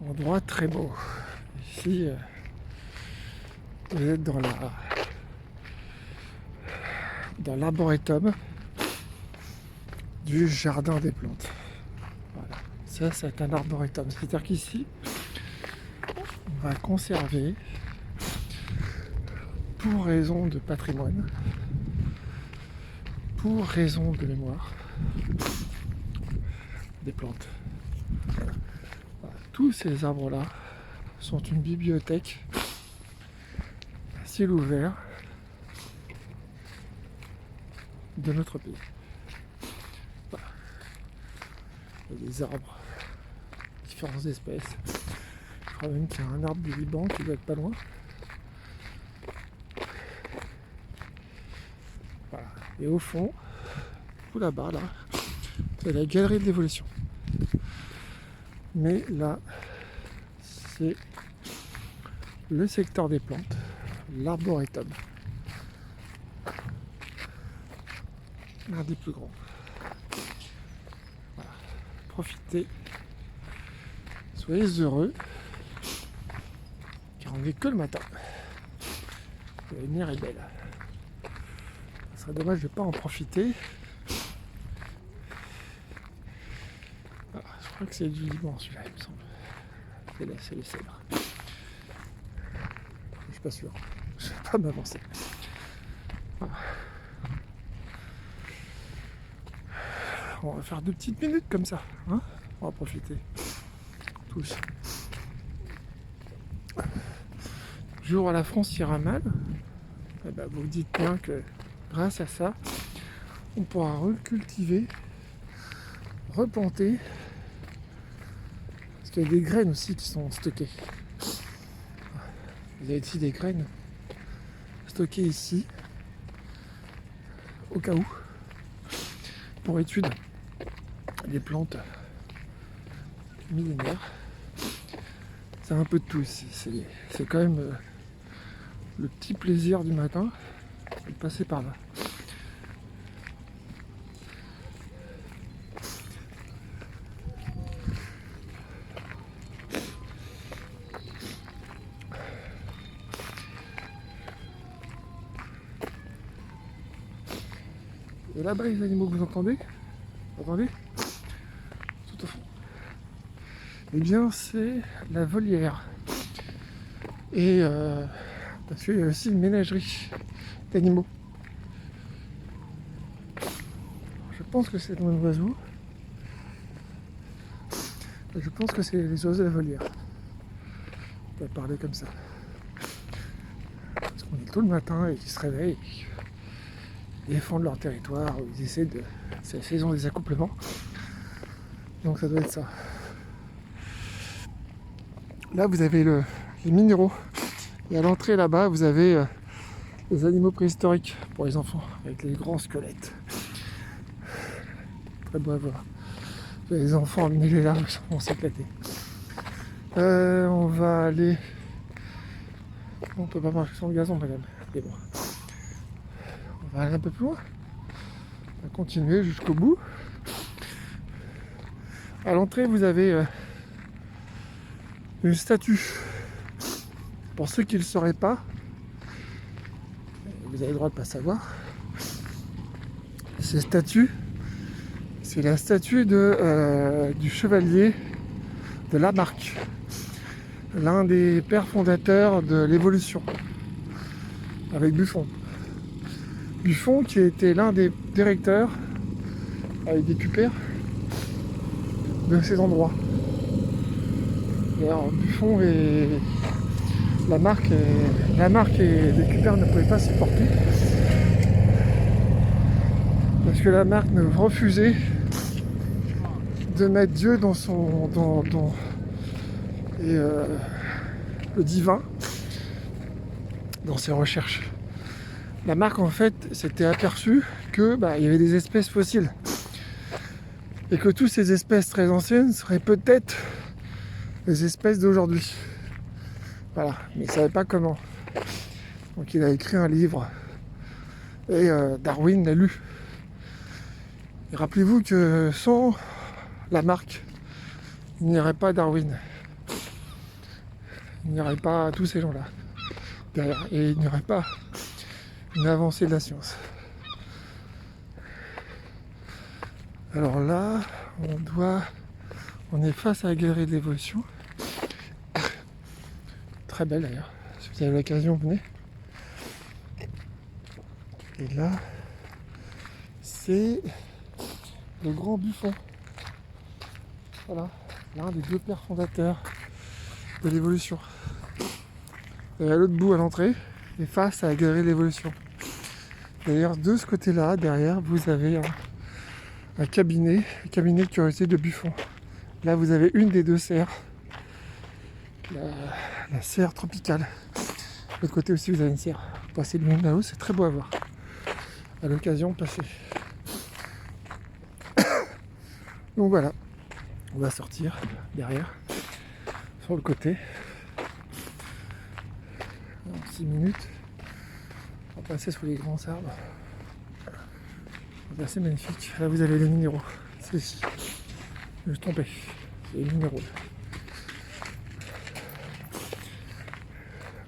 Endroit très beau. Ici, vous êtes dans l'arboretum du jardin des plantes. Voilà. Ça, c'est un arboretum. C'est-à-dire qu'ici, on va conserver, pour raison de patrimoine, pour raison de mémoire, des plantes. Voilà. Tous ces arbres-là sont une bibliothèque à ciel ouvert de notre pays. Voilà. Il y a des arbres, différentes espèces. Je crois même qu'il y a un arbre du Liban qui doit être pas loin. Voilà. Et au fond, tout là-bas, là, c'est la galerie de l'évolution. Mais là, c'est le secteur des plantes, l'arboretum. L'un des plus grands. Voilà. Profitez, soyez heureux, car on n'est que le matin. La lumière est belle. Ce serait dommage de ne pas en profiter. Voilà, je crois que c'est du Liban celui-là, il me semble. Et là, c'est les cèdres. Je suis pas sûr. Je ne vais pas m'avancer. Voilà. On va faire 2 petites minutes comme ça, hein, on va profiter tous. Jour à la France ira mal, et ben vous dites bien que grâce à ça, on pourra recultiver, replanter, parce qu'il y a des graines aussi qui sont stockées. Vous avez ici des graines stockées ici, au cas où, pour étude des plantes millénaires. C'est un peu de tout ici. C'est quand même le petit plaisir du matin de passer par là. Et là-bas, les animaux que vous entendez, tout au fond, eh bien, c'est la volière. Et parce qu'il y a aussi une ménagerie d'animaux. Je pense que c'est dans les oiseaux. Je pense que c'est les oiseaux de la volière. On peut parler comme ça. Parce qu'on est tôt le matin et qu'ils se réveillent, ils défendent leur territoire, ils essaient de. C'est la saison des accouplements. Donc ça doit être ça. Là vous avez les minéraux. Et à l'entrée là-bas vous avez les animaux préhistoriques pour les enfants, avec les grands squelettes. Très beau à voir. Les enfants amenez-les là, ils vont s'éclater. On va aller. On peut pas marcher sur le gazon quand même. Mais bon. On va aller un peu plus loin. On va continuer jusqu'au bout. À l'entrée, vous avez une statue. Pour ceux qui ne le sauraient pas, vous avez le droit de ne pas savoir. Cette statue, c'est la statue du chevalier de Lamarck, l'un des pères fondateurs de l'évolution, avec Buffon. Buffon qui était l'un des directeurs, avec des cupères, de ces endroits. Alors Buffon et Lamarck et des cupères ne pouvaient pas se supporter. Parce que Lamarck ne refusait de mettre Dieu dans le divin dans ses recherches. Lamarck en fait s'était aperçu que il y avait des espèces fossiles et que toutes ces espèces très anciennes seraient peut-être les espèces d'aujourd'hui. Voilà, mais il ne savait pas comment. Donc il a écrit un livre et Darwin l'a lu. Et rappelez-vous que sans Lamarck, il n'y aurait pas Darwin. il n'y aurait pas tous ces gens-là derrière. Et il n'y aurait pas une avancée de la science. Alors là, on est face à la galerie de l'évolution. Très belle d'ailleurs. Si vous avez l'occasion, venez. Et là, c'est le Grand Buffon. Voilà, l'un des deux pères fondateurs de l'évolution. À l'autre bout, à l'entrée, et face à la galerie de l'évolution. D'ailleurs, de ce côté-là, derrière, vous avez un cabinet de curiosité de Buffon. Là, vous avez une des deux serres, la serre tropicale. De l'autre côté aussi, vous avez une serre. Passez de l'une à l'autre, c'est très beau à voir. À l'occasion, passez. Donc voilà, on va sortir derrière, sur le côté. En 6 minutes, on va passer sous les grands arbres. C'est assez magnifique. Là, vous avez les minéraux. C'est ici. Je me suis trompé. C'est les minéraux.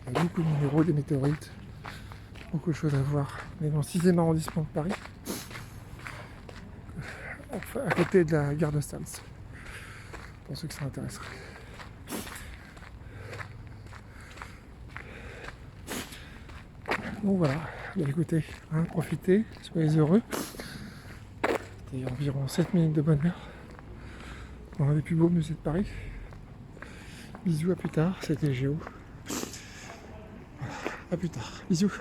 Il y a beaucoup de minéraux, des météorites. Beaucoup de choses à voir. On est dans le 6e arrondissement de Paris. À côté de la gare de Stams. Pour ceux que ça intéresserait. Donc voilà. Bah, écoutez, profitez, soyez heureux. C'était environ 7 minutes de bonne heure. Dans un des plus beaux musées de Paris. Bisous, à plus tard. C'était Géo. A plus tard. Bisous.